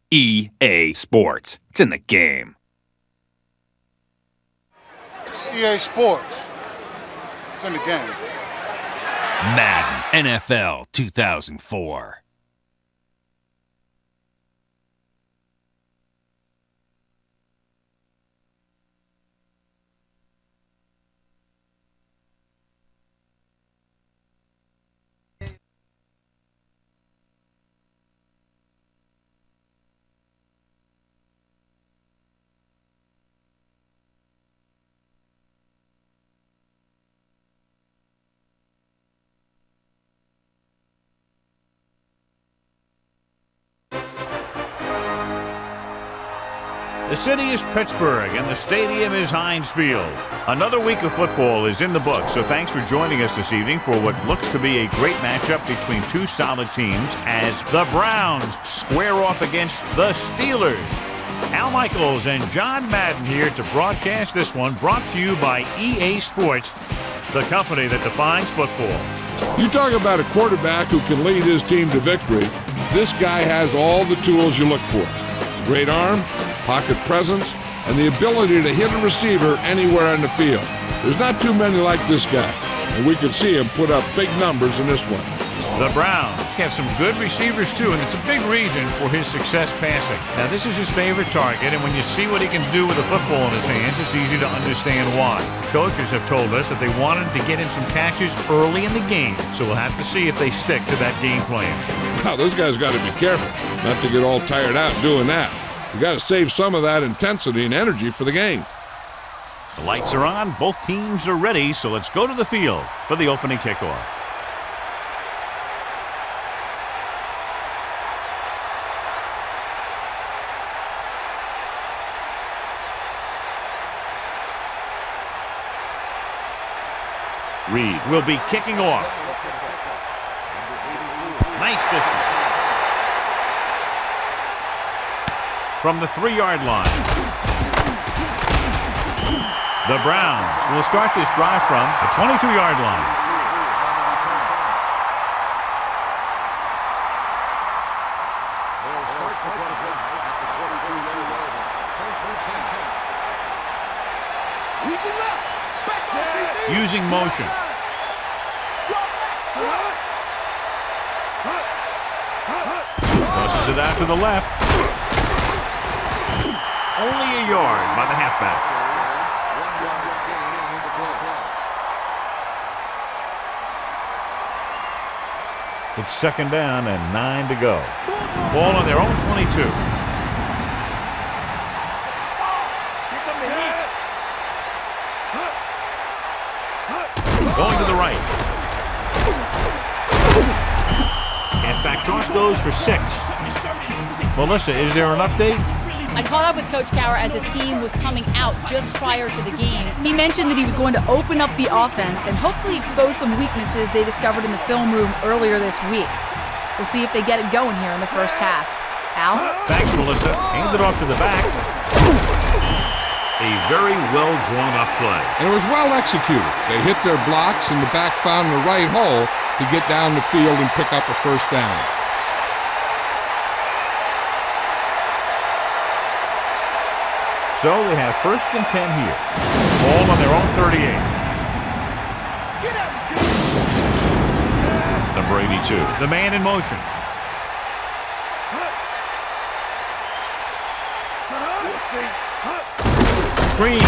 EA Sports. It's in the game. EA Sports. It's in the game. Madden NFL 2004. The city is Pittsburgh, and the stadium is Heinz Field. Another week of football is in the books, so thanks for joining us this evening for what looks to be a great matchup between two solid teams as the Browns square off against the Steelers. Al Michaels and John Madden here to broadcast this one, brought to you by EA Sports, the company that defines football. You talk about a quarterback who can lead his team to victory. This guy has all the tools you look for. Great arm, pocket presence, and the ability to hit a receiver anywhere on the field. There's not too many like this guy, and we could see him put up big numbers in this one. The Browns have some good receivers too, and it's a big reason for his success passing. Now, this is his favorite target, and when you see what he can do with a football in his hands, it's easy to understand why. Coaches have told us that they wanted to get him some catches early in the game, so we'll have to see if they stick to that game plan. Wow, those guys got to be careful not to get all tired out doing that. You got to save some of that intensity and energy for the game. The lights are on, both teams are ready, so let's go to the field for the opening kickoff. Reed will be kicking off. Nice distance. From the 3-yard line. The Browns will start this drive from the 22-yard line. Using motion. Tosses it out to the left. Only a yard by the halfback. It's second down and 9 to go. Ball on their own 22. Going to the right. Halfback toss goes for 6. Melissa, is there an update? I caught up with Coach Cowher as his team was coming out just prior to the game. He mentioned that he was going to open up the offense and hopefully expose some weaknesses they discovered in the film room earlier this week. We'll see if they get it going here in the first half. Al? Thanks, Melissa. Hand it off to the back. A very well-drawn-up play. And it was well executed. They hit their blocks, and the back found the right hole to get down the field and pick up a first down. So they have first and 10 here. Ball on their own 38. Number 82. The man in motion. Green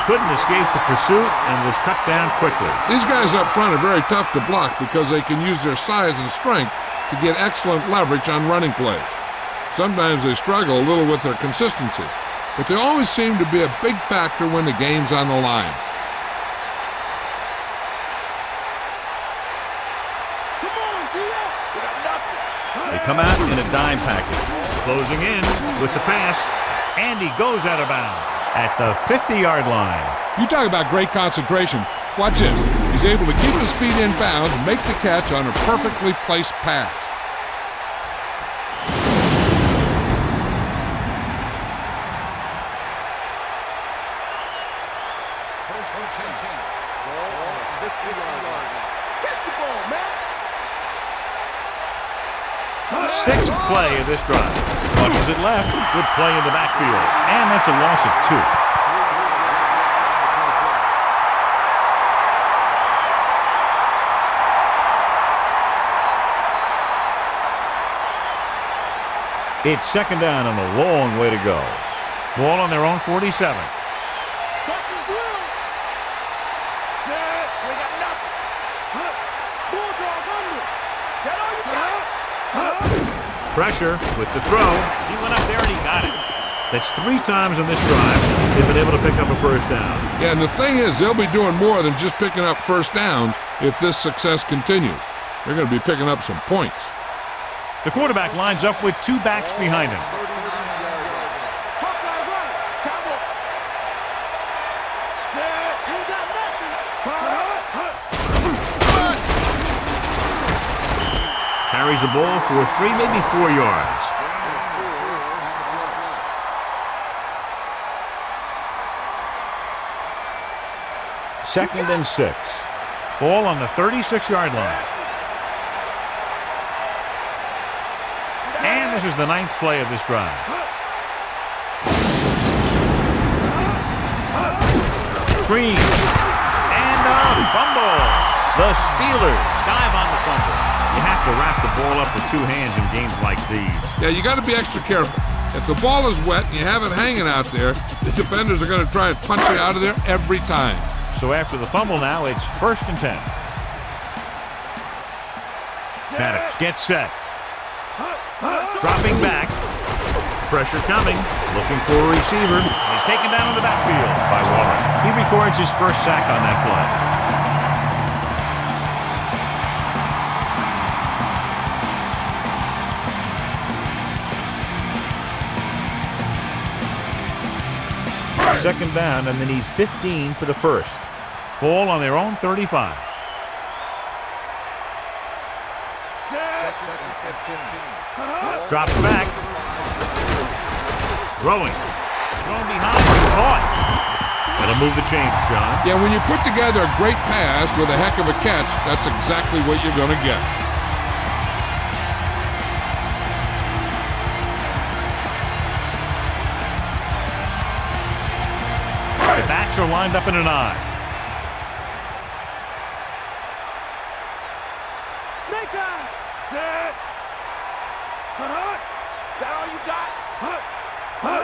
couldn't escape the pursuit and was cut down quickly. These guys up front are very tough to block because they can use their size and strength to get excellent leverage on running plays. Sometimes they struggle a little with their consistency, but they always seem to be a big factor when the game's on the line. They come out in a dime package. Closing in with the pass, and he goes out of bounds at the 50-yard line. You talk about great concentration. Watch this. He's able to keep his feet in bounds and make the catch on a perfectly placed pass. Sixth play of this drive. Flushes it left. Good play in the backfield. And that's a loss of 2. It's second down and a long way to go. Ball on their own 47. Pressure with the throw. He went up there and he got it. That's 3 times on this drive they've been able to pick up a first down. Yeah, and the thing is, they'll be doing more than just picking up first downs if this success continues. They're going to be picking up some points. The quarterback lines up with 2 backs behind him. Carries the ball for 3, maybe 4 yards. Second and 6. Ball on the 36-yard line. And this is the 9th play of this drive. Green. And a fumble. The Steelers dive on the fumble. You have to wrap the ball up with 2 hands in games like these. Yeah, you got to be extra careful. If the ball is wet and you have it hanging out there, the defenders are going to try and punch it out of there every time. So after the fumble now, it's 1st and 10. Maddox gets set. Dropping back. Pressure coming. Looking for a receiver. He's taken down in the backfield by Warren. He records his first sack on that play. Second down, and they need 15 for the first. Ball on their own 35. Drops back. Throwing. Thrown behind. Caught. That'll move the chains, John. Yeah, when you put together a great pass with a heck of a catch, that's exactly what you're going to get. The backs are lined up in an I. Snake eyes. Set. Is that all you got?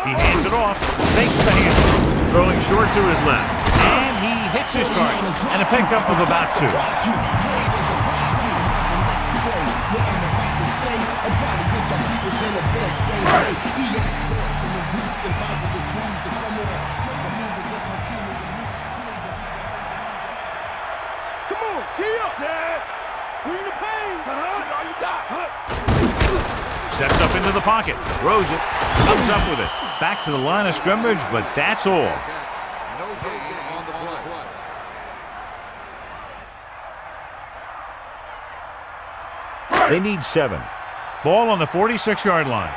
He hands it off. Fakes the hand. Throwing short to his left. And he hits his target. And a pickup of about 2. Steps up into the pocket, throws it, comes up with it. Back to the line of scrimmage, but that's all. They need 7. Ball on the 46-yard line.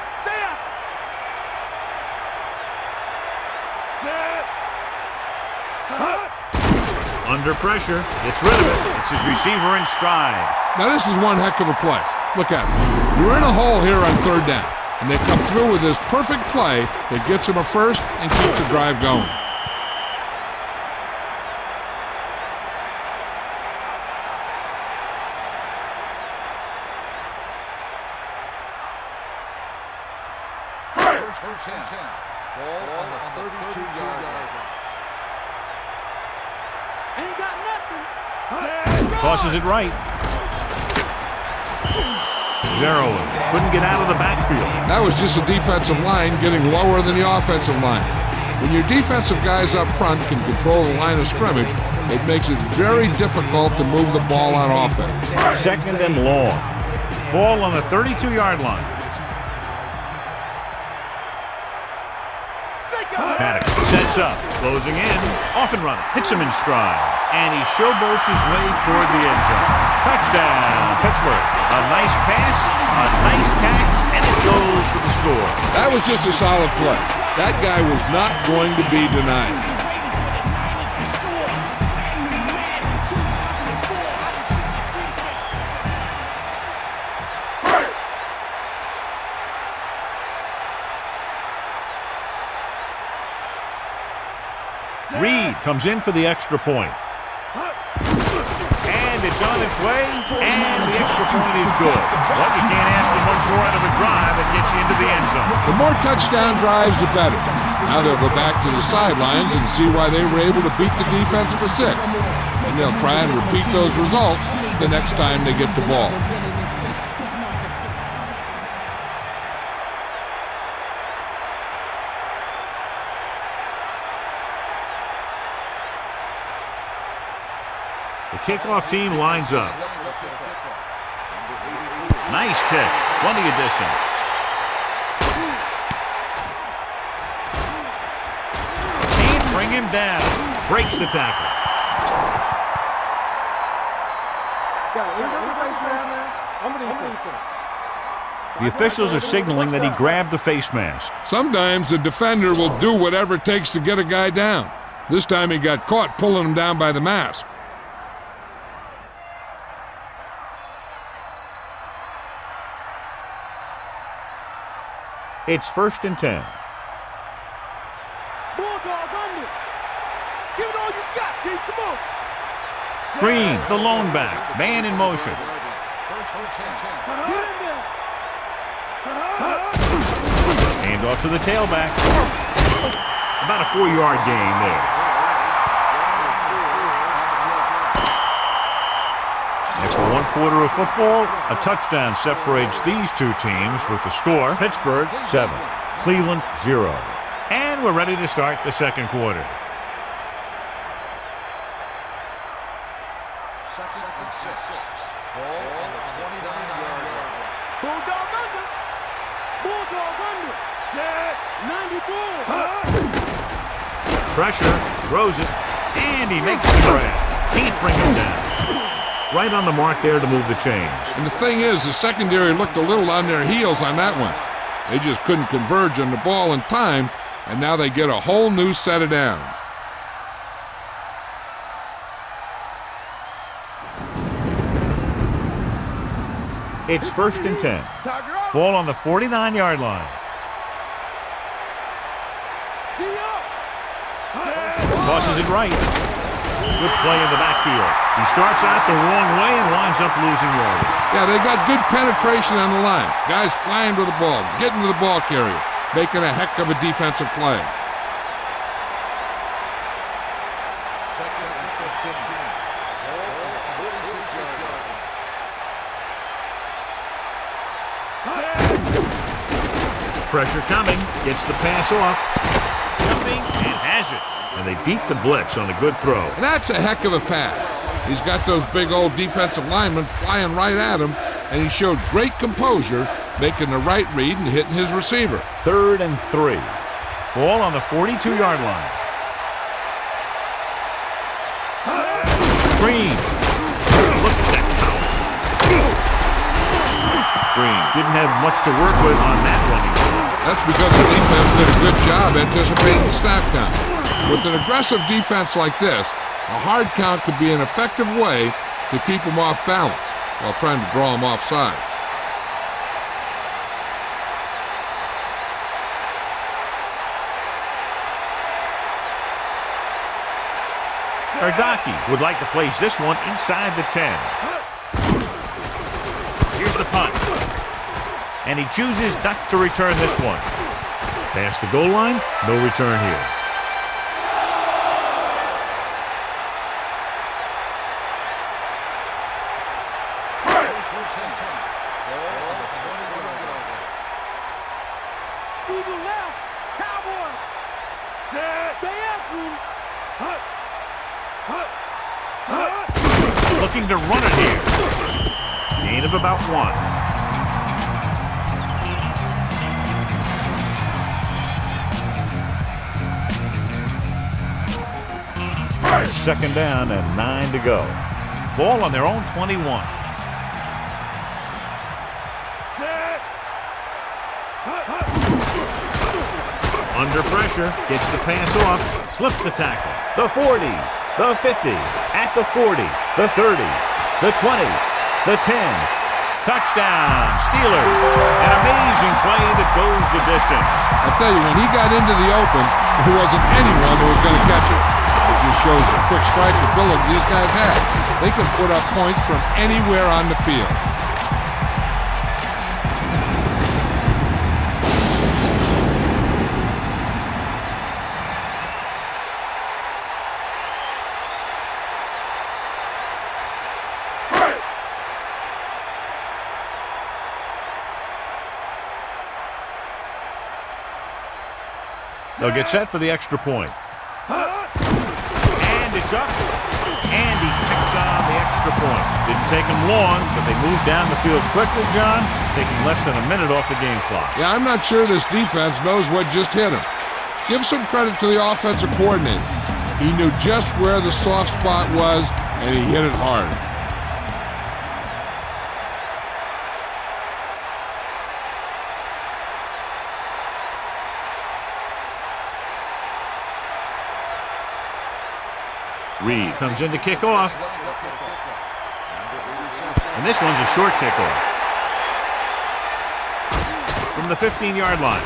Under pressure, gets rid of it. It's his receiver in stride. Now this is one heck of a play. Look at it. You're in a hole here on 3rd down, and they come through with this perfect play that gets them a first and keeps the drive going. First and 10. Ball on the 32-yard line. Ain't got nothing. Tosses it right. Zeroing. Couldn't get out of the backfield. That was just a defensive line getting lower than the offensive line. When your defensive guys up front can control the line of scrimmage, it makes it very difficult to move the ball on offense. Second and long. Ball on the 32-yard line. Maddox sets up, closing in, off and running, hits him in stride, and he showboats his way toward the end zone. Touchdown, Pittsburgh. A nice pass, a nice catch, and it goes for the score. That was just a solid play. That guy was not going to be denied. comes in for the extra point. And it's on its way, and the extra point is good. Well, you can't ask for much more out of a drive that gets you into the end zone. The more touchdown drives, the better. Now they'll go back to the sidelines and see why they were able to beat the defense for 6. And they'll try and repeat those results the next time they get the ball. The kickoff team lines up. Nice kick. Plenty of distance. Can't bring him down. Breaks the tackle. The officials are signaling that he grabbed the face mask. Sometimes the defender will do whatever it takes to get a guy down. This time he got caught pulling him down by the mask. It's 1st and 10. Bulldog under. Give it all you got, Keith. Come on. Green, the lone back. Man in motion. Hand off to the tailback. About a 4-yard gain there. After 1 quarter of football, a touchdown separates these two teams with the score: Pittsburgh 7, Cleveland 0. And we're ready to start the second quarter. Second and 6. Ball on the 29-yard line. Bulldog under. Bulldog under. Set. 94. Pressure, throws it, and he makes the grab. Can't bring him down. Right on the mark there to move the chains. And the thing is, the secondary looked a little on their heels on that one. They just couldn't converge on the ball in time, and now they get a whole new set of downs. It's 1st and 10. Ball on the 49-yard line. Tosses it right. Good play in the backfield. He starts out the wrong way and winds up losing yardage. Yeah, they got good penetration on the line. Guys flying to the ball, getting to the ball carrier, making a heck of a defensive play. Second and 15. Ball on the 46-yard line. Pressure coming. Gets the pass off. Jumping and has it. And they beat the blitz on a good throw. And that's a heck of a pass. He's got those big old defensive linemen flying right at him, and he showed great composure, making the right read and hitting his receiver. 3rd and 3. Ball on the 42-yard line. Green. Look at that power. Green didn't have much to work with on that running play. That's because the defense did a good job anticipating the snap count. With an aggressive defense like this, a hard count could be an effective way to keep them off balance while trying to draw them offside. Ardaki would like to place this one inside the 10. Here's the punt. And he chooses not to return this one. Past the goal line, no return here. Looking to run it here. Gain of about 1. All right, 2nd down and 9 to go. Ball on their own 21. Under pressure, gets the pass off, slips the tackle. The 40, the 50, at the 40, the 30, the 20, the 10. Touchdown, Steelers. An amazing play that goes the distance. I tell you, when he got into the open, there wasn't anyone who was going to catch it. He just shows the quick strike ability these guys have. They can put up points from anywhere on the field. They'll get set for the extra point. And it's up. And he picks on the extra point. Didn't take him long, but they moved down the field quickly, John, taking less than a minute off the game clock. Yeah, I'm not sure this defense knows what just hit him. Give some credit to the offensive coordinator. He knew just where the soft spot was, and he hit it hard. Reed comes in to kick off. And this one's a short kickoff. From the 15-yard line.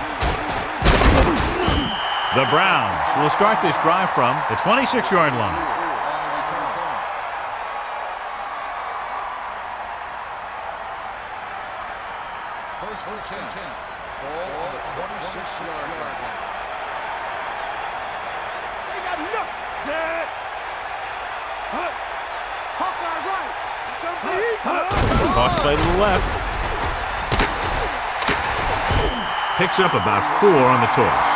The Browns will start this drive from the 26-yard line. First and 10. Ball on the 26-yard line. They got enough. Set. Toss play to the left. Picks up about 4 on the toss.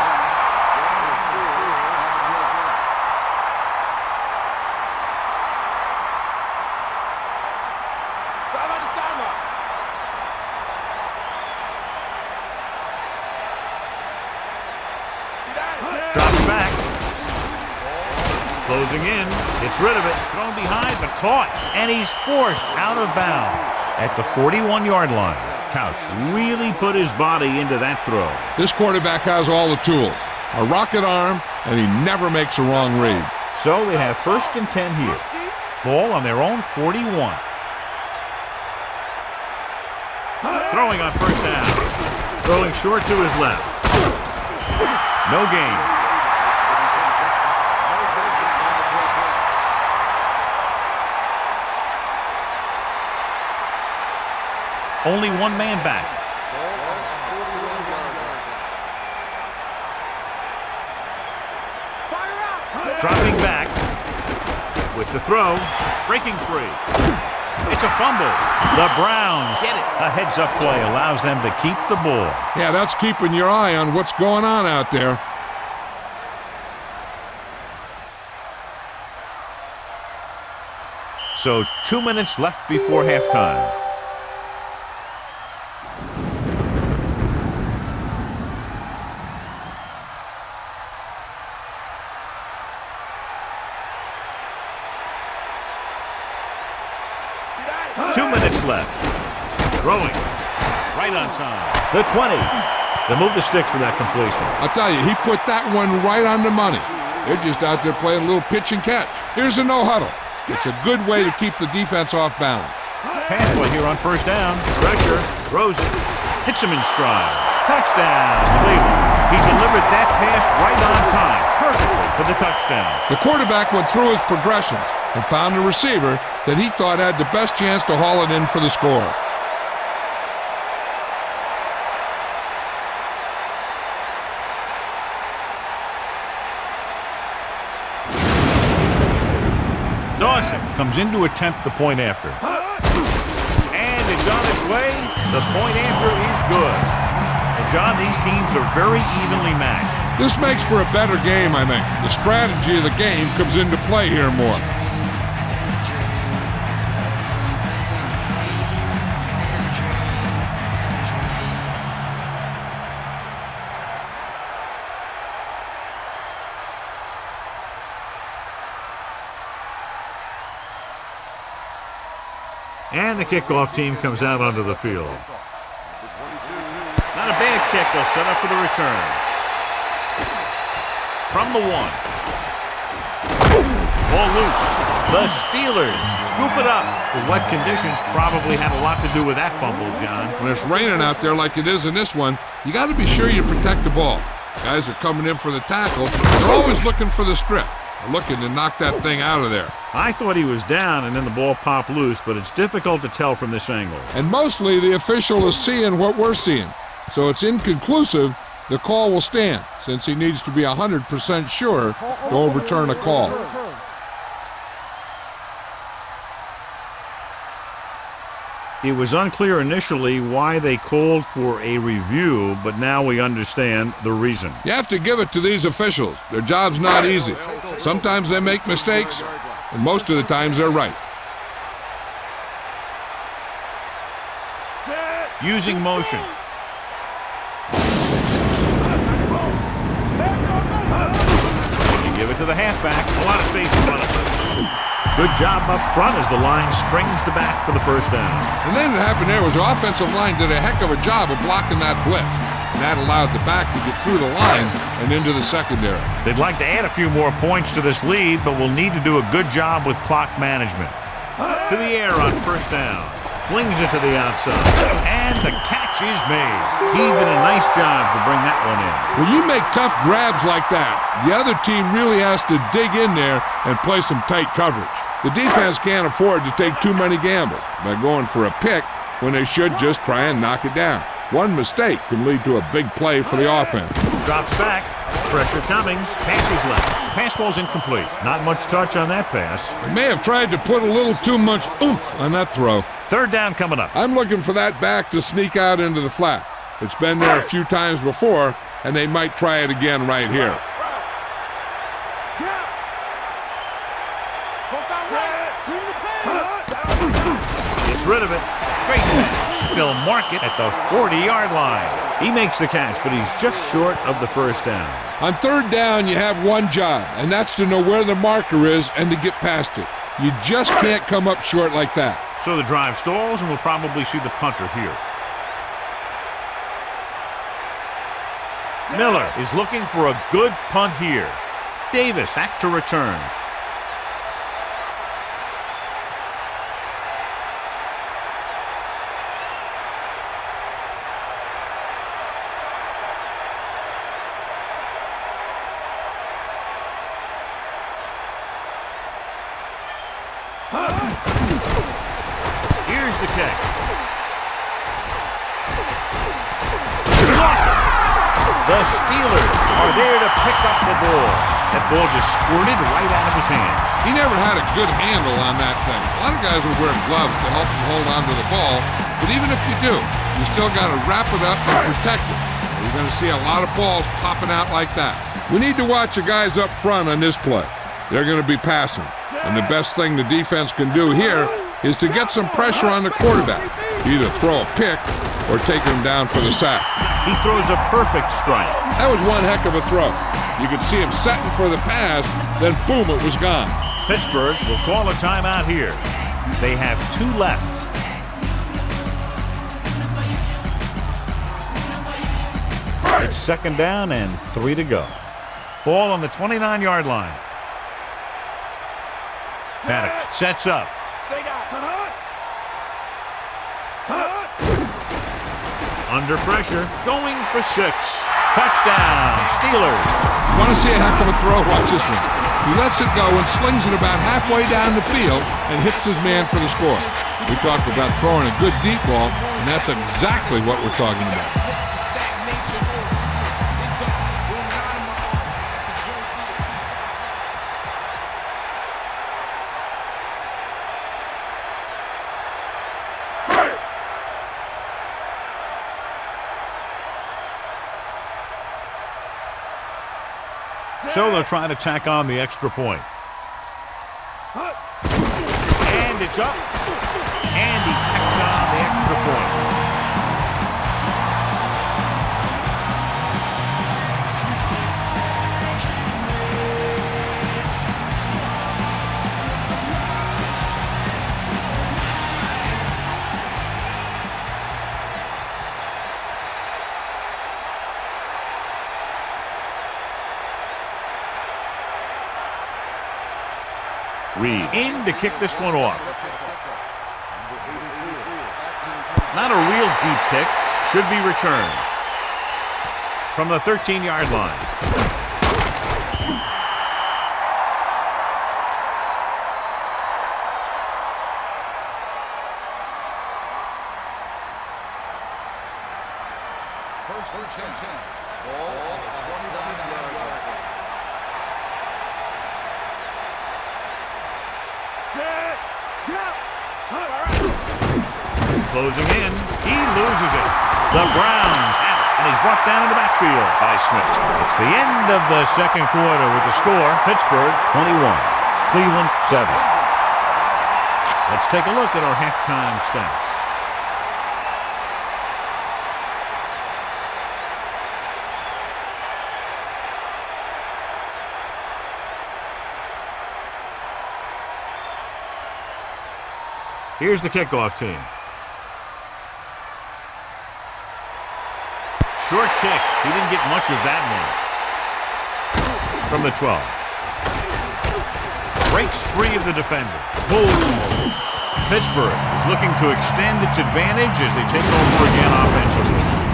Drops back. Closing in. Gets rid of it. Thrown behind, but caught. And he's forced out of bounds at the 41-yard line. Couch really put his body into that throw. This quarterback has all the tools. A rocket arm, and he never makes a wrong read. So they have first and 10 here. Ball on their own 41. Throwing on first down. Throwing short to his left. No gain. Only one man back. Dropping back with the throw, breaking free. It's a fumble. The Browns get it. A heads-up play allows them to keep the ball. Yeah, that's keeping your eye on what's going on out there. So 2 minutes left before halftime. Left. Throwing. Right on time. The 20. They move the sticks for that completion. I'll tell you, he put that one right on the money. They're just out there playing a little pitch and catch. Here's a no-huddle. It's a good way to keep the defense off balance. Pass play here on first down. Pressure. Throws it. Hits him in stride. Touchdown, Cleveland. He delivered that pass right on time. Perfectly for the touchdown. The quarterback went through his progressions and found a receiver that he thought had the best chance to haul it in for the score. Dawson comes in to attempt the point after. And it's on its way. The point after is good. And John, these teams are very evenly matched. This makes for a better game, I think. The strategy of the game comes into play here more. And the kickoff team comes out onto the field. Not a bad kick. They'll set up for the return. From the 1. Ball loose. The Steelers scoop it up. But what conditions probably had a lot to do with that fumble, John. When it's raining out there like it is in this one, you got to be sure you protect the ball. Guys are coming in for the tackle. They're always looking for the strip. looking to knock that thing out of there. I thought he was down and then the ball popped loose, but it's difficult to tell from this angle. And mostly the official is seeing what we're seeing. So it's inconclusive. The call will stand since he needs to be 100% sure to overturn a call. It was unclear initially why they called for a review, but now we understand the reason. You have to give it to these officials. Their job's not easy. Sometimes they make mistakes, and most of the times they're right. Using motion. You give it to the halfback. A lot of space in front of him. Good job up front as the line springs the back for the first down. And then what happened there was the offensive line did a heck of a job of blocking that blitz. And that allowed the back to get through the line and into the secondary. They'd like to add a few more points to this lead, but will need to do a good job with clock management. To the air on first down. Flings it to the outside. And the catch is made. He did a nice job to bring that one in. When you make tough grabs like that, the other team really has to dig in there and play some tight coverage. The defense can't afford to take too many gambles by going for a pick when they should just try and knock it down. One mistake can lead to a big play for the offense. Drops back. Pressure coming. Passes left. Pass ball's incomplete. Not much touch on that pass. They may have tried to put a little too much oomph on that throw. Third down coming up. I'm looking for that back to sneak out into the flat. It's been there a few times before, and they might try it again right here. Gets rid of it. Great catch. They'll mark it at the 40-yard line. He makes the catch, but he's just short of the first down. On third down, you have one job, and that's to know where the marker is and to get past it. You just can't come up short like that. So the drive stalls, and we'll probably see the punter here. Miller is looking for a good punt here. Davis back to return. Here's the kick. Lost it. The Steelers are there to pick up the ball. That ball just squirted right out of his hands. He never had a good handle on that thing. A lot of guys will wear gloves to help him hold on to the ball, but even if you do, you still got to wrap it up and protect it. You're going to see a lot of balls popping out like that. We need to watch the guys up front on this play. They're going to be passing, and the best thing the defense can do here is to get some pressure on the quarterback. Either throw a pick or take him down for the sack. He throws a perfect strike. That was one heck of a throw. You could see him setting for the pass, then boom, it was gone. Pittsburgh will call a timeout here. They have 2 left. It's second down and 3 to go. Ball on the 29-yard line. Paddock sets up. Under pressure, going for 6. Touchdown, Steelers. You want to see a heck of a throw? Watch this one. He lets it go and slings it about halfway down the field and hits his man for the score. We talked about throwing a good deep ball, and that's exactly what we're talking about. So they'll try to tack on the extra point. And it's up. And he tacks on the extra point. Reed in to kick this one off. Not a real deep kick. Should be returned. From the 13-yard line. First and 10. Ball on the 29-yard line. Set. Closing in. He loses it. The Browns have it, and he's brought down in the backfield by Smith. It's the end of the second quarter with the score, Pittsburgh 21, Cleveland 7. Let's take a look at our halftime stats. Here's the kickoff team. Short kick. He didn't get much of that one. From the 12. Breaks free of the defender. Pulls him over. Pittsburgh is looking to extend its advantage as they take over again offensively.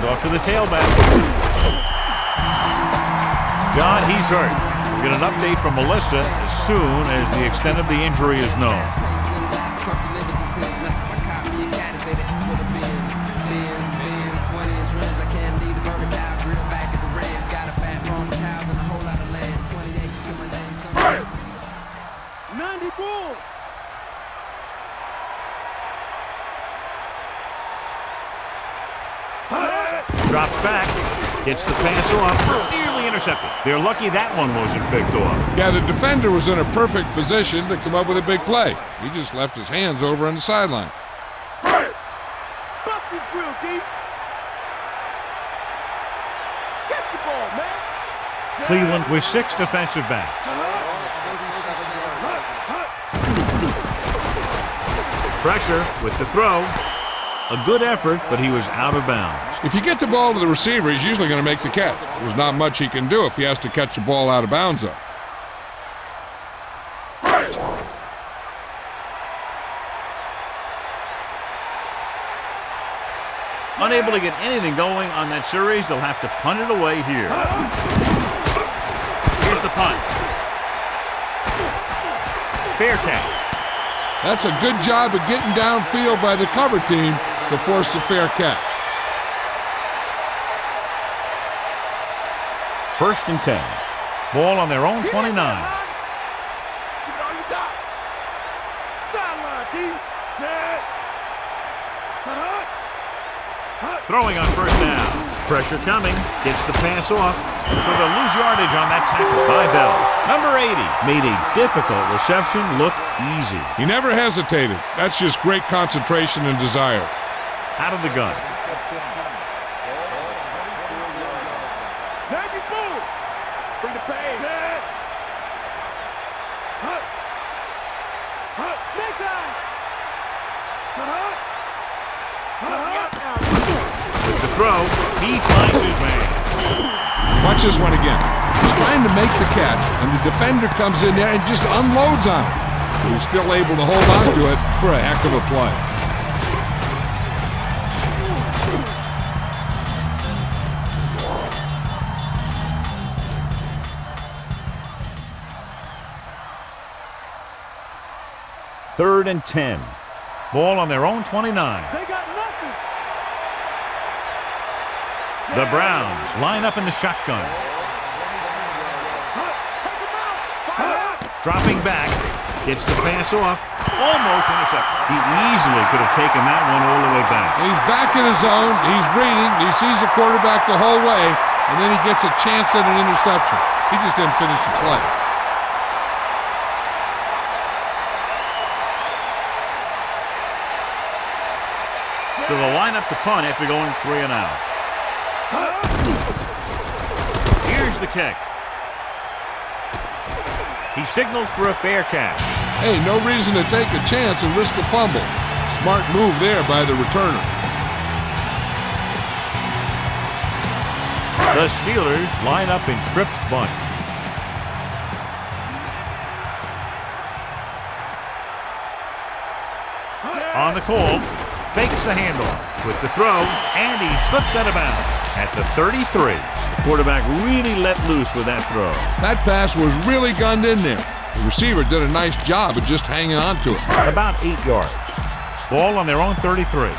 Off to the tailback. John, he's hurt. We'll get an update from Melissa as soon as the extent of the injury is known. Drops back, gets the pass off, nearly intercepted. They're lucky that one wasn't picked off. Yeah, the defender was in a perfect position to come up with a big play. He just left his hands over on the sideline. Bust this grill, D. Catch the ball, man. Cleveland with 6 defensive backs. Pressure with the throw. A good effort, but he was out of bounds. If you get the ball to the receiver, he's usually going to make the catch. There's not much he can do if he has to catch the ball out of bounds, though. Unable to get anything going on that series, they'll have to punt it away here. Here's the punt. Fair catch. That's a good job of getting downfield by the cover team to force a fair catch. First and 10. Ball on their own 29. Throwing on first down. Pressure coming. Gets the pass off. So they'll lose yardage on that tackle by Bell. Number 80 made a difficult reception look easy. He never hesitated. That's just great concentration and desire. Out of the gun. Bring the pace. Snake eyes. With the throw, he finds his man. Watch this one again. He's trying to make the catch, and the defender comes in there and just unloads on him. But he's still able to hold on to it for a heck of a play. Third and 10. Ball on their own 29. They got nothing. The Browns line up in the shotgun. Dropping back. Gets the pass off. Almost intercepted. He easily could have taken that one all the way back. He's back in his zone. He's reading. He sees the quarterback the whole way, and then he gets a chance at an interception. He just didn't finish the play. So they'll line up to punt after going 3 and out. Here's the kick. He signals for a fair catch. Hey, no reason to take a chance and risk a fumble. Smart move there by the returner. The Steelers line up in Tripp's bunch. On the call, fakes the handoff with the throw, and he slips out of bounds. At the 33, the quarterback really let loose with that throw. That pass was really gunned in there. The receiver did a nice job of just hanging on to it. About 8 yards. Ball on their own 33.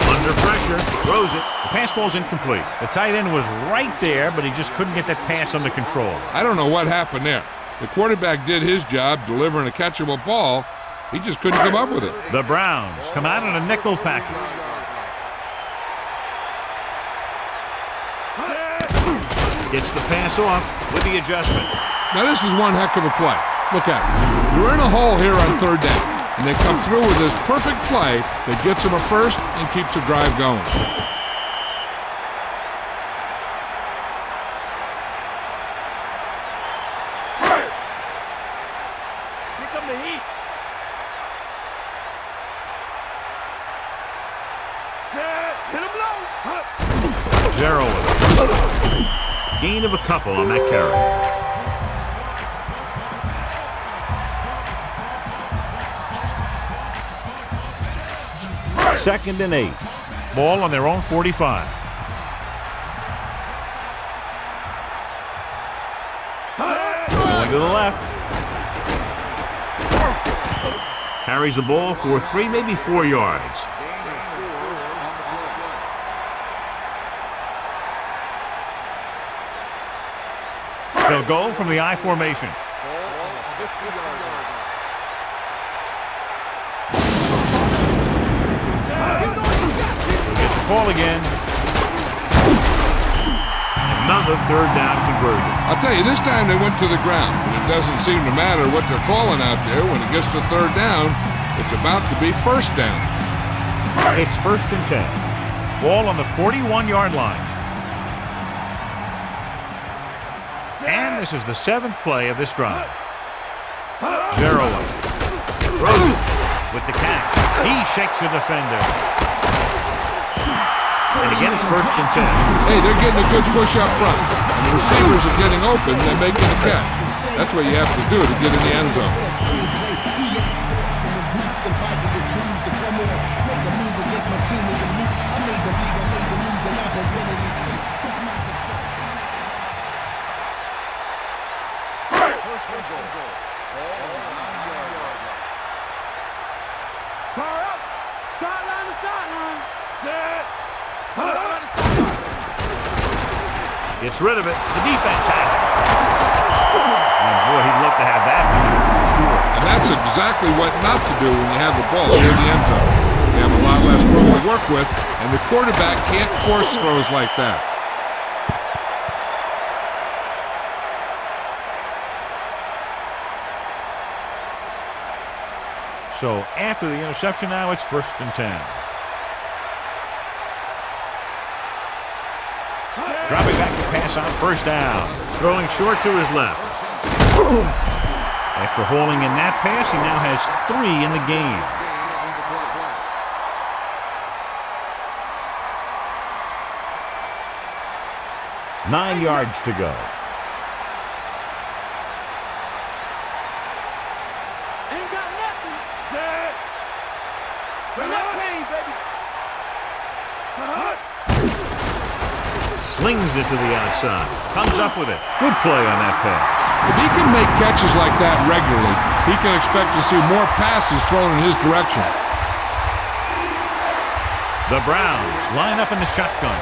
Under pressure, throws it. The pass falls incomplete. The tight end was right there, but he just couldn't get that pass under control. I don't know what happened there. The quarterback did his job delivering a catchable ball. He just couldn't come up with it. The Browns come out in a nickel package. Gets the pass off with the adjustment. Now this is one heck of a play. Look at it. You're in a hole here on third down, and they come through with this perfect play that gets them a first and keeps the drive going. Here come the heat. Hit him low. Gerald. Gain of a couple on that carry. Second and 8. Ball on their own 45. Going to the left. Carries the ball for 3, maybe 4 yards. They'll go from the I formation. They'll get the call again. Another third down conversion. I'll tell you, this time they went to the ground, and it doesn't seem to matter what they're calling out there. When it gets to third down, it's about to be first down. It's first and 10. Ball on the 41-yard line. And this is the 7th play of this drive. Gerald throws it with the catch. He shakes a defender. And again, it's first and 10. Hey, they're getting a good push up front. And the receivers are getting open, they're making a catch. That's what you have to do to get in the end zone. Gets rid of it. The defense has it. And boy, he'd love to have that for sure. And that's exactly what not to do when you have the ball near the end zone. You have a lot less room to work with, and the quarterback can't force throws like that. So after the interception now, it's first and 10. Dropping back to pass on first down. Throwing short to his left. After hauling in that pass, he now has 3 in the game. Nine yards to go. Ain't got nothing. Bring that pain, baby. Slings it to the outside. Comes up with it. Good play on that pass. If he can make catches like that regularly, he can expect to see more passes thrown in his direction. The Browns line up in the shotgun.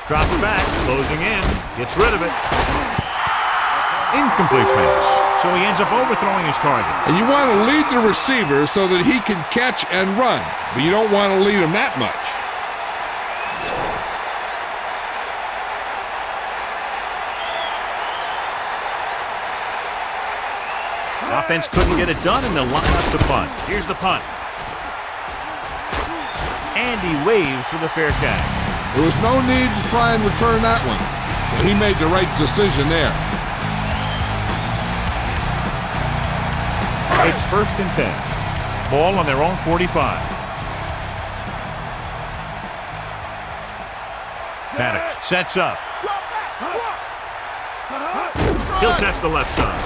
Drops back, closing in, gets rid of it. Incomplete pass. So he ends up overthrowing his target. And you want to lead the receiver so that he can catch and run, but you don't want to lead him that much. Offense couldn't get it done, and they'll line up the punt. Here's the punt. And he waves for the fair catch. There was no need to try and return that one. So he made the right decision there. It's first and 10. Ball on their own 45. Paddock sets up. He'll test the left side.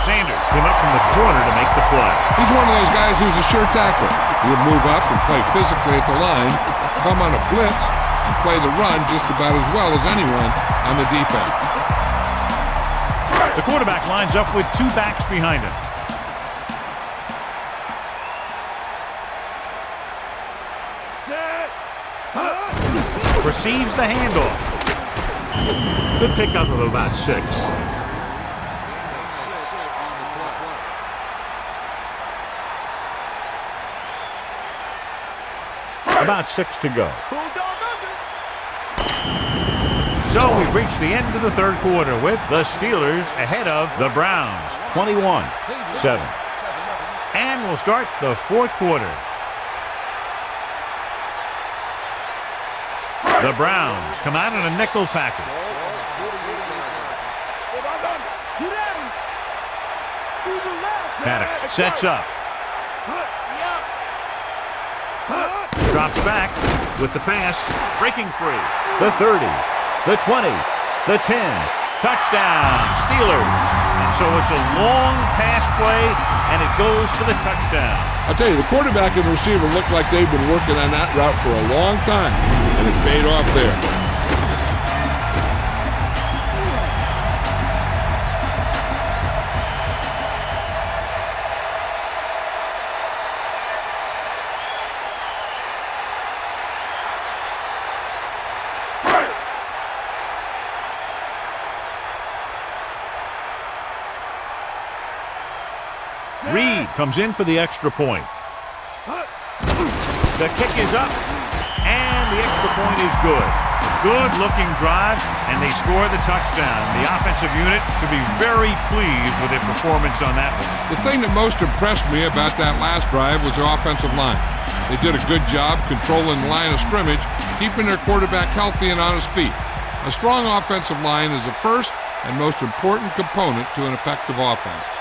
Sanders came up from the corner to make the play. He's one of those guys who's a sure tackler. He'll move up and play physically at the line, come on a blitz, and play the run just about as well as anyone on the defense. The quarterback lines up with two backs behind him. Receives the handoff. Good pickup of about 6. About 6 to go. So we've reached the end of the third quarter with the Steelers ahead of the Browns, 21-7. And we'll start the fourth quarter. The Browns come out in a nickel package. Paddock sets up. Drops back with the pass, breaking free. The 30, the 20, the 10. Touchdown, Steelers. And so it's a long pass play, and it goes for the touchdown. I'll tell you, the quarterback and the receiver look like they've been working on that route for a long time, and it paid off there. Reed comes in for the extra point. The kick is up, and the extra point is good. Good-looking drive, and they score the touchdown. The offensive unit should be very pleased with their performance on that one. The thing that most impressed me about that last drive was the offensive line. They did a good job controlling the line of scrimmage, keeping their quarterback healthy and on his feet. A strong offensive line is the first and most important component to an effective offense.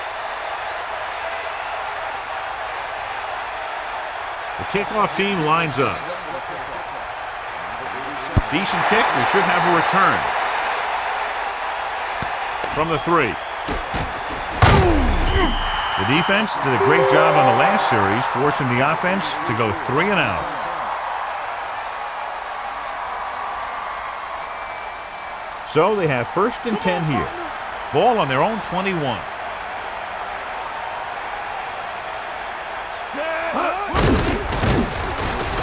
The kickoff team lines up. Decent kick. We should have a return. From the 3. The defense did a great job on the last series, forcing the offense to go 3 and out. So they have 1st and 10 here. Ball on their own 21.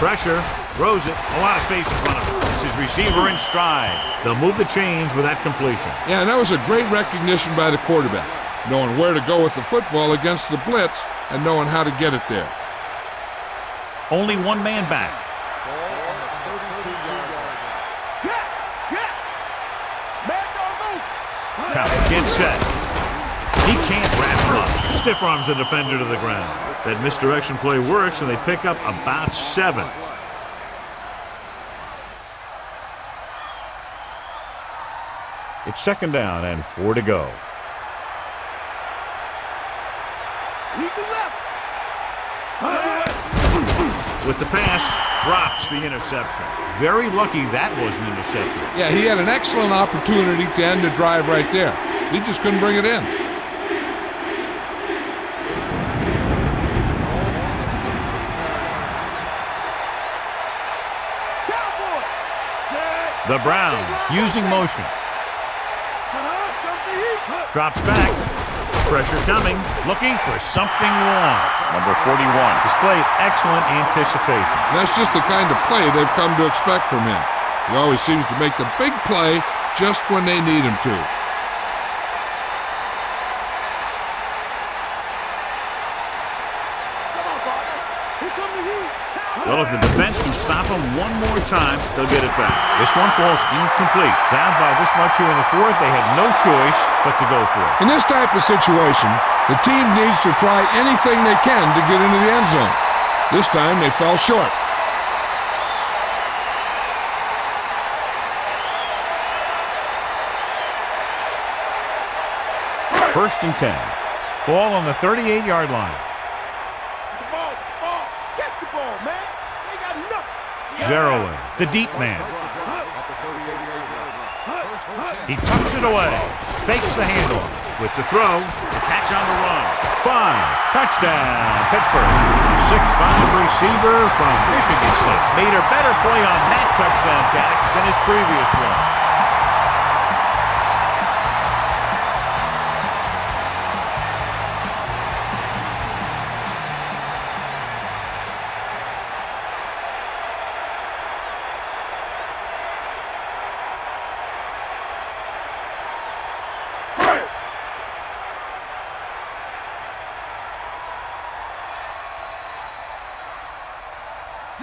Pressure, throws it, a lot of space in front of him. It's his receiver in stride. They'll move the chains with that completion. Yeah, and that was a great recognition by the quarterback, knowing where to go with the football against the blitz and knowing how to get it there. Only one man back. Count, get set. He can't wrap him up. Stiff arms the defender to the ground. That misdirection play works, and they pick up about 7. It's 2nd down and 4 to go. With the pass, drops the interception. Very lucky that wasn't intercepted. Yeah, he had an excellent opportunity to end the drive right there. He just couldn't bring it in. The Browns using motion. Drops back. Pressure coming. Looking for something wrong. Number 41 displayed excellent anticipation. And that's just the kind of play they've come to expect from him. He always seems to make the big play just when they need him to. Well, if the defense can stop him one more time, they'll get it back. This one falls incomplete. Down by this much here in the 4th, they had no choice but to go for it. In this type of situation, the team needs to try anything they can to get into the end zone. This time, they fell short. First and 10. Ball on the 38-yard line. Zeroing, the deep man. He tucks it away, fakes the handoff. With the throw, the catch on the run. 5, touchdown, Pittsburgh. 6'5" receiver from Michigan State. Made a better play on that touchdown catch than his previous one.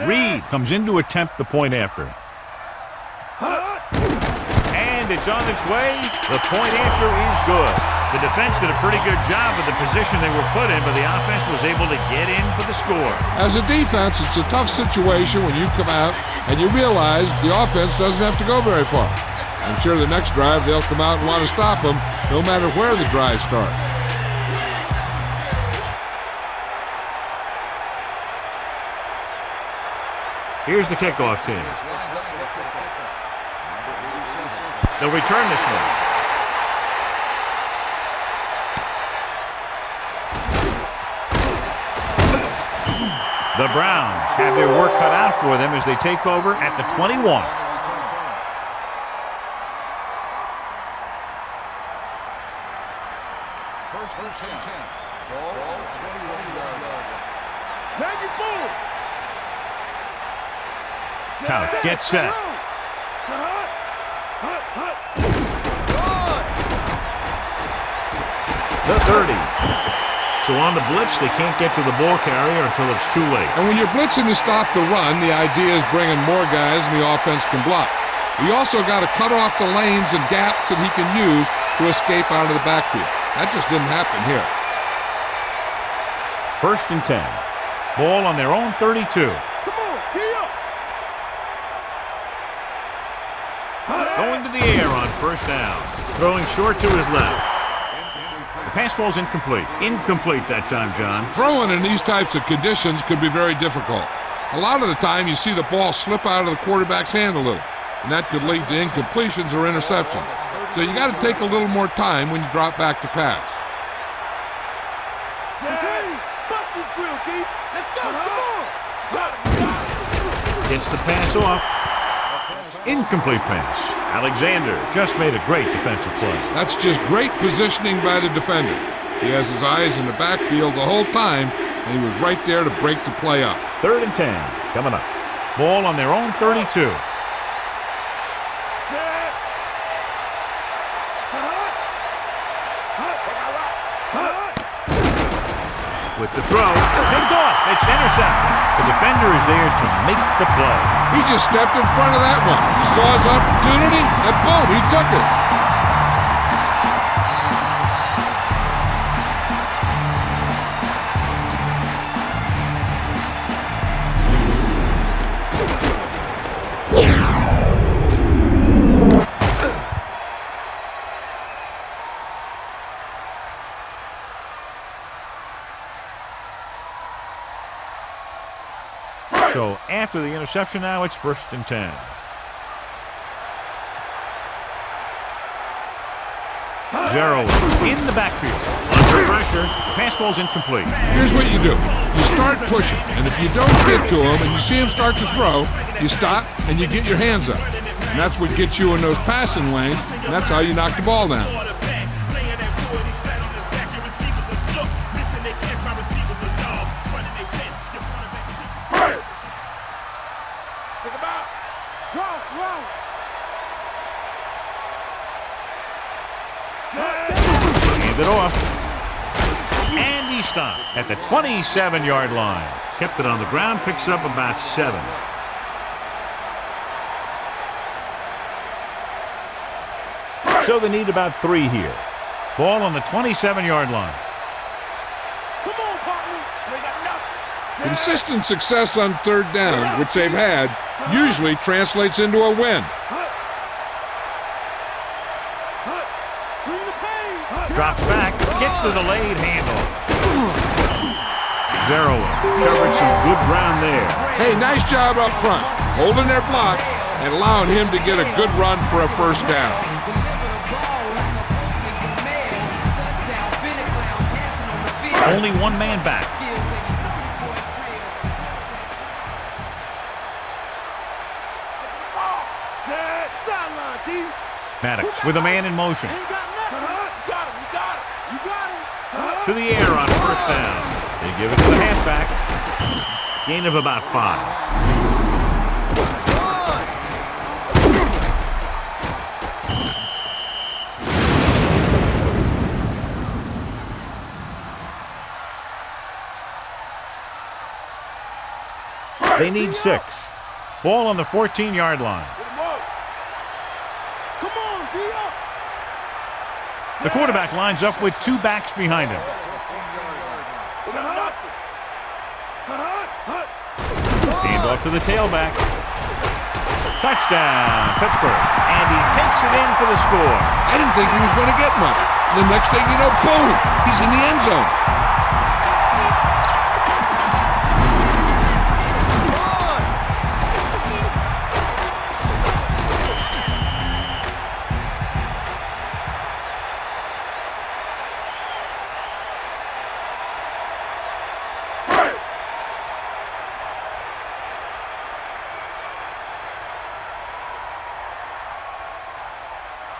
Reed comes in to attempt the point after. And it's on its way. The point after is good. The defense did a pretty good job of the position they were put in, but the offense was able to get in for the score. As a defense, it's a tough situation when you come out and you realize the offense doesn't have to go very far. I'm sure the next drive they'll come out and want to stop them, no matter where the drive starts. Here's the kickoff team. They'll return this one. The Browns have their work cut out for them as they take over at the 21. First and 10. Ball 21-yard line. Now you forward. Count, get set. The 30. So on the blitz, they can't get to the ball carrier until it's too late. And when you're blitzing to stop the run, the idea is bringing more guys and the offense can block. You also got to cut off the lanes and gaps that he can use to escape out of the backfield. That just didn't happen here. First and 10. Ball on their own 32. Come on, gee up. Going to the air on first down. Throwing short to his left. The pass ball's incomplete. Incomplete that time, John. Throwing in these types of conditions could be very difficult. A lot of the time you see the ball slip out of the quarterback's hand a little, and that could lead to incompletions or interceptions. So you got to take a little more time when you drop back to pass. Bust this grill, Keith. Let's go. Come on. Gets the pass off. Incomplete pass. Alexander just made a great defensive play. That's just great positioning by the defender. He has his eyes in the backfield the whole time, and he was right there to break the play up. Third and 10 coming up. Ball on their own 32. With the throw, picked off. It's intercepted. The defender is there to make the play. He just stepped in front of that one. He saw his opportunity, and boom, he took it. So after the interception now, it's first and 10. Zero in the backfield. Under pressure, pass ball's incomplete. Here's what you do. You start pushing, and if you don't get to him and you see him start to throw, you stop and you get your hands up. And that's what gets you in those passing lanes, and that's how you knock the ball down. Hand it off. And he stopped at the 27-yard line. Kept it on the ground, picks up about 7. So they need about 3 here. Ball on the 27-yard line. Come on, partner. They got nothing. Consistent success on third down, which they've had, usually translates into a win. Drops back, gets the delayed handoff. Zero covered some good ground there. Hey, nice job up front. holding their block and allowing him to get a good run for a first down. Only one man back. Maddox with a man in motion. To the air on first down. They give it to the halfback. Gain of about 5. They need 6. Ball on the 14-yard line. The quarterback lines up with 2 backs behind him. Hand off to the tailback. Touchdown, Pittsburgh. And he takes it in for the score. I didn't think he was going to get much. The next thing you know, boom, he's in the end zone.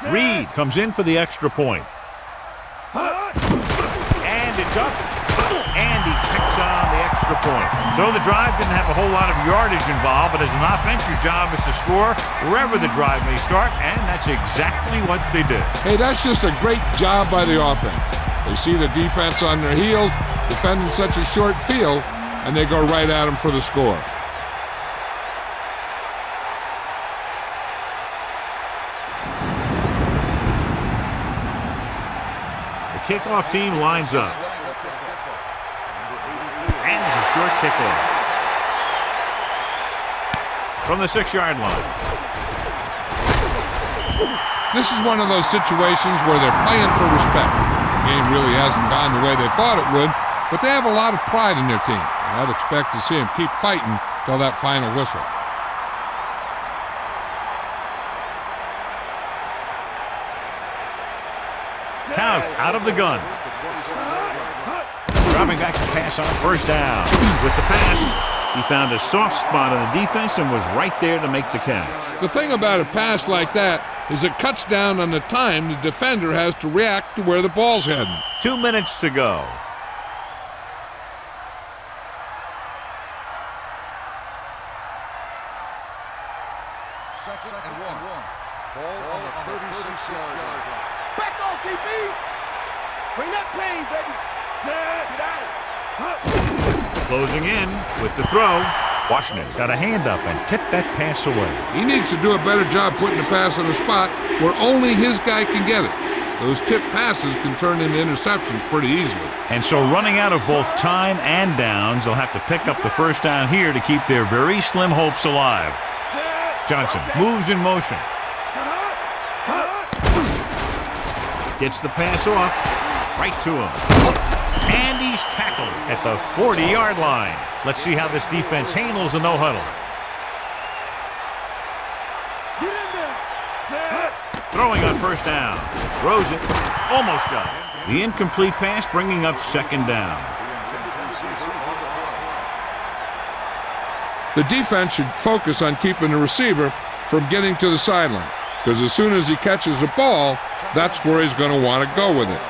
Reed comes in for the extra point. And it's up. And he picks on the extra point. So the drive didn't have a whole lot of yardage involved, but as an offense, your job is to score wherever the drive may start, and that's exactly what they did. Hey, that's just a great job by the offense. They see the defense on their heels, defending such a short field, and they go right at them for the score. Kickoff team lines up. And it's a short kickoff. From the 6-yard line. This is one of those situations where they're playing for respect. The game really hasn't gone the way they thought it would, but they have a lot of pride in their team. And I'd expect to see them keep fighting till that final whistle. Couch out of the gun. Dropping back to pass on first down. With the pass, he found a soft spot on the defense and was right there to make the catch. The thing about a pass like that is it cuts down on the time the defender has to react to where the ball's heading. 2 minutes to go. Second and 1. Ball on the 36-yard line. Back off, DB! Bring that pain, baby! Closing in with the throw. Washington's got a hand up and tipped that pass away. He needs to do a better job putting the pass in a spot where only his guy can get it. Those tipped passes can turn into interceptions pretty easily. And so running out of both time and downs, they'll have to pick up the first down here to keep their very slim hopes alive. Johnson moves in motion. Gets the pass off. Right to him. And he's tackled at the 40-yard line. Let's see how this defense handles the no-huddle. Throwing on first down. Throws it. Almost got it. The incomplete pass bringing up second down. The defense should focus on keeping the receiver from getting to the sideline, because as soon as he catches the ball, that's where he's going to want to go with it.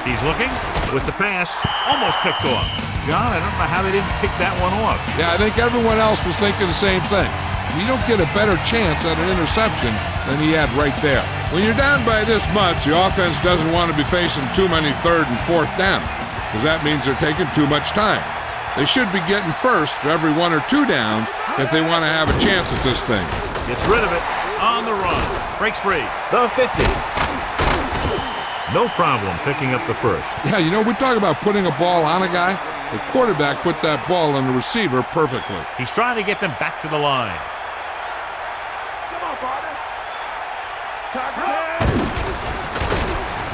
He's looking with the pass, almost picked off. John, I don't know how they didn't pick that one off. Yeah, I think everyone else was thinking the same thing. You don't get a better chance at an interception than he had right there. When you're down by this much, the offense doesn't want to be facing too many third and fourth down, because that means they're taking too much time. They should be getting first for every 1 or 2 down if they want to have a chance at this thing. Gets rid of it on the run. Breaks free. The 50. No problem picking up the first. Yeah, you know, we talk about putting a ball on a guy. The quarterback put that ball on the receiver perfectly. He's trying to get them back to the line. Come on, partner.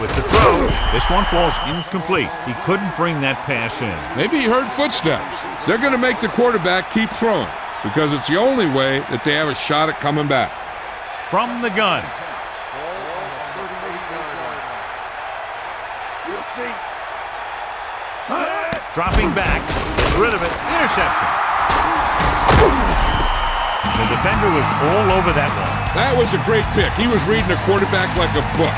With the throw, this one falls incomplete. He couldn't bring that pass in. Maybe he heard footsteps. They're going to make the quarterback keep throwing because it's the only way that they have a shot at coming back. From the gun. Dropping back, gets rid of it, interception. The defender was all over that one. That was a great pick. He was reading the quarterback like a book.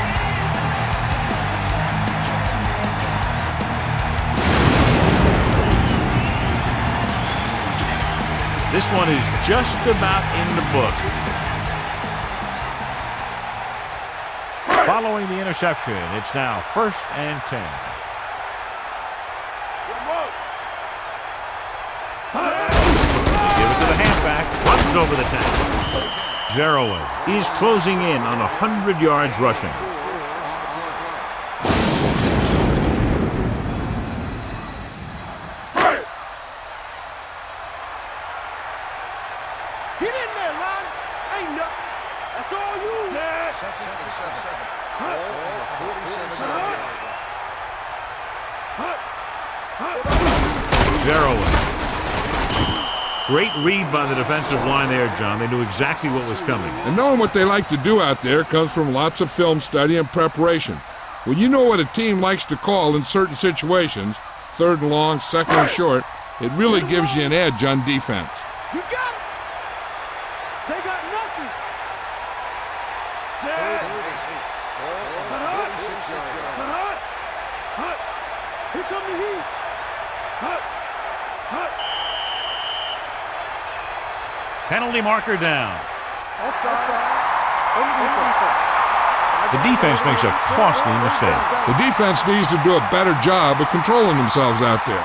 This one is just about in the books. Following the interception, it's now 1st and 10. Give it to the halfback, runs over the tackle. Zeroing. He's closing in on 100 yards rushing. Get in there, Ron. Ain't nothing. That's all you. Zeroing. Great read by the defensive line there, John. They knew exactly what was coming. And knowing what they like to do out there comes from lots of film study and preparation. When you know what a team likes to call in certain situations, 3rd and long, 2nd and short, it really gives you an edge on defense. You got it. They got nothing. Set. Here come the heat. Penalty marker down. The defense makes a costly mistake. The defense needs to do a better job of controlling themselves out there.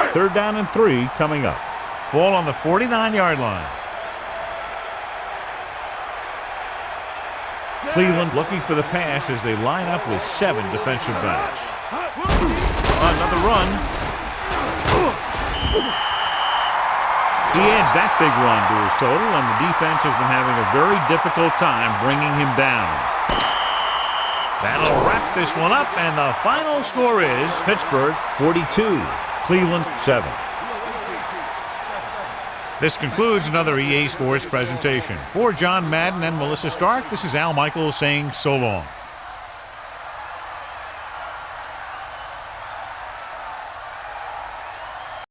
3rd down and 3 coming up. Ball on the 49-yard line. Cleveland looking for the pass as they line up with 7 defensive backs. Another run. He adds that big run to his total, and the defense has been having a very difficult time bringing him down. That'll wrap this one up, and the final score is Pittsburgh 42, Cleveland 7. This concludes another EA Sports presentation. For John Madden and Melissa Stark, this is Al Michaels saying so long.